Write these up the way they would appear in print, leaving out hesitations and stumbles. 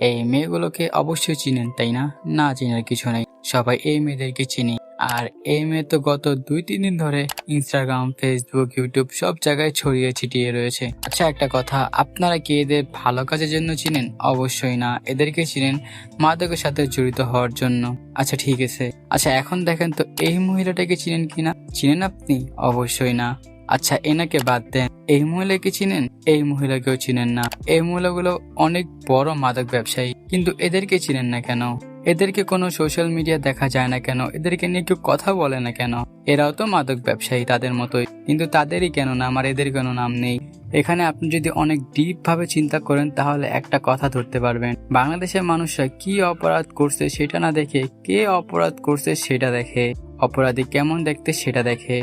এই মেয়েগুলোকে অবশ্যই চিনেন, তাই না? না চেনার কিছু নেই, সবাই এই মেয়েদেরকে চিনি। আর এই মেয়ে তো গত 2-3 দিন ধরে ইনস্টাগ্রাম, ফেসবুক, ইউটিউব সব জায়গায় ছড়িয়ে ছিটিয়ে রয়েছে। আচ্ছা, একটা কথা, আপনারা কি এদের ভালো কাজের জন্য চিনেন? অবশ্যই না, এদেরকে চিনেন মাদকের সাথে জড়িত হওয়ার জন্য। আচ্ছা ঠিক আছে, আচ্ছা এখন দেখেন তো এই মহিলাটাকে চিনেন কিনা? চিনেন আপনি? অবশ্যই না। আচ্ছা এনাকে বাদ দেন, এই মহিলাকে চিনেন? এই মহিলাকেও চিনেন না। এই মহিলাগুলো অনেক বড় মাদক ব্যবসায়ী, কিন্তু এদেরকে চিনেন না কেন? এদেরকে কোনো সোশ্যাল মিডিয়া দেখা যায় না কেন? এদেরকে নিয়ে কেউ কথা বলে না কেন? এরাও তো মাদক ব্যবসায়ী তাদের মতোই, কিন্তু তাদেরই কেন নাম আর এদের কেন নাম নেই? এখানে আপনি যদি অনেক ডিপ ভাবে চিন্তা করেন তাহলে একটা কথা ধরতে পারবেন, বাংলাদেশের মানুষরা কি অপরাধ করছে সেটা না দেখে কে অপরাধ করছে সেটা দেখে, অপরাধী কেমন দেখতে সেটা দেখে।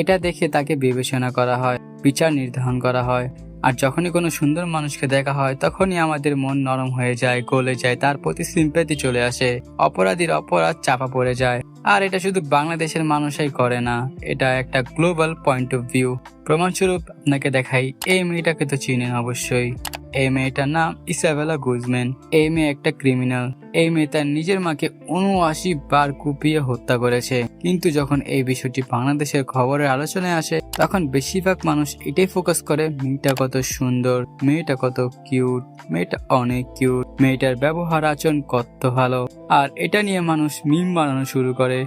এটা দেখে তাকে বিবেচনা করা হয়, বিচার নির্ধারণ করা হয়। আর যখনই কোনো সুন্দর মানুষকে দেখা হয় তখনই আমাদের মন নরম হয়ে যায়, গলে যায়, তার প্রতি সিম্প্যাথি চলে আসে, অপরাধীর অপরাধ চাপা পড়ে যায়। আর এটা শুধু বাংলাদেশের মানুষই করে না, এটা একটা গ্লোবাল পয়েন্ট অফ ভিউ। প্রমাণস্বরূপ আপনাকে দেখাই, এই মেয়েটাকে তো চিনেন অবশ্যই। এই মেয়েটার নাম ইসাবেলা গুজম্যান। এই মেয়ে একটা ক্রিমিনাল। এই মেয়ে তার নিজের মাকে 79 বার কুপিয়ে হত্যা করেছে। কিন্তু যখন এই বিষয়টি বাংলাদেশের খবরের আলোচনায় আসে তখন বেশিরভাগ মানুষ এটাই ফোকাস করে, মেয়েটা কত সুন্দর, মেয়েটা কত কিউট, মেয়েটা অনেক কিউট, মেয়েটার ব্যবহার আচরণ কত ভালো। আর এটা নিয়ে মানুষ মিম বানানো শুরু করে,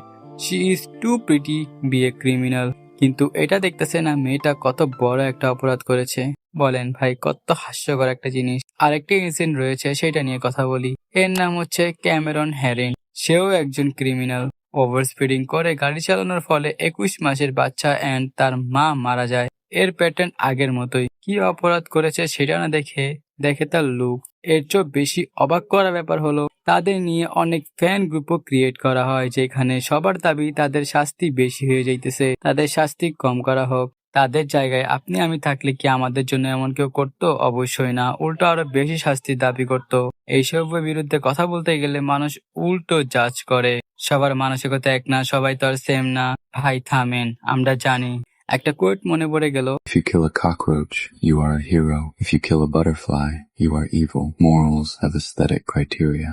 she is too pretty be a criminal. কিন্তু এটা দেখতেছে না মেয়েটা কত বড় একটা অপরাধ করেছে। বলেন ভাই, কত হাস্যকর একটা জিনিস। আরেকটি ইনসিডেন্ট রয়েছে, সেটা নিয়ে কথা বলি। এর নাম হচ্ছে ক্যামেরন হ্যারিন। সেও একজন ক্রিমিনাল। ওভার স্পিডিং করে গাড়ি চালানোর ফলে 21 মাসের বাচ্চা এন্ড তার মা মারা যায়। এর প্যাটার্ন আগের মতোই। কি অপরাধ করেছে সেটা না দেখে দেখে তার লুক। এর চেয়ে বেশি অবাক করা ব্যাপার হলো, তাদের নিয়ে অনেক ফ্যান গ্রুপও ক্রিয়েট করা হয়, যেখানে সবার দাবি তাদের শাস্তি বেশি হয়ে যাইতেছে, তাদের শাস্তি কম করা হোক। তাদের জায়গায় আপনি আমি থাকলে কি আমাদের জন্য এমন কেউ করতো? অবশ্যই না, উল্টো আরো বেশি শাস্তির দাবি করত। এইসবের বিরুদ্ধে কথা বলতে গেলে মানুষ উল্টো জাজ করে। সবার মানসিকতা এক না, সবাই তো আর সেম না। ভাই থামেন, আমরা জানি। একটা কোয়েট মনে পড়ে গেল, If you kill a cockroach, you are a hero. If you kill a butterfly, you are evil. Morals have aesthetic criteria.